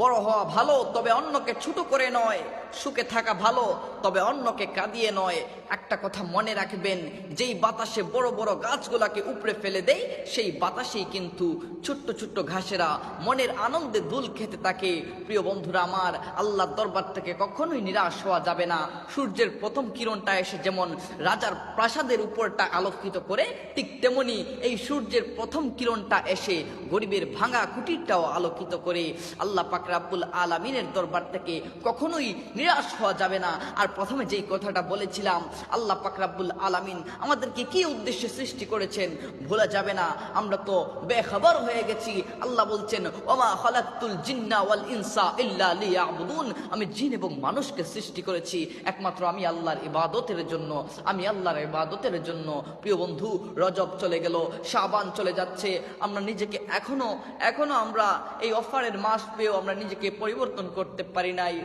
বড় হওয়া ভালো, তবে অন্যকে ছোট করে নয়। সুখে থাকা ভালো, তবে অন্যকে কাঁদিয়ে নয়। একটা কথা মনে রাখবেন, যেই বাতাসে বড় বড় গাছগুলাকে উপড়ে ফেলে দেয়, সেই বাতাসেই কিন্তু ছোট্ট ছোট্ট ঘাসেরা মনের আনন্দে দুল খেতে থাকে। প্রিয় বন্ধুরা আমার, আল্লাহর দরবার থেকে কখনোই নিরাশ হওয়া যাবে না। সূর্যের প্রথম কিরণটা এসে যেমন রাজার প্রাসাদের উপরটা আলোকিত করে, ঠিক তেমনি এই সূর্যের প্রথম কিরণটা এসে গরিবের ভাঙা কুটিরটাও আলোকিত করে। আল্লাহ পাক রব্বুল আলামিনের দরবার থেকে কখনোই নিরাশ হওয়া যাবে না। আর প্রথমে যেই কথাটা বলেছিলাম, আল্লাহ পাক রব্বুল আলামিন আমাদেরকে কি উদ্দেশ্যে সৃষ্টি করেছেন ভোলা যাবে না। আমরা তো বেখবর হয়ে গেছি। আল্লাহ বলছেন, ওমা খালাকতুল জিন্না ওয়াল ইনসা ইল্লা লিয়াবুদুন, আমি জিন এবং মানুষকে সৃষ্টি করেছি একমাত্র আমি আল্লাহর ইবাদতের জন্য, আমি আল্লাহর ইবাদতের জন্য। প্রিয় বন্ধু, রজব চলে গেল, শাবান চলে যাচ্ছে। আমরা নিজেকে এখনো আমরা এই অফারের মাস পেয়েও আমরা নিজেকে পরিবর্তন করতে পারি নাই।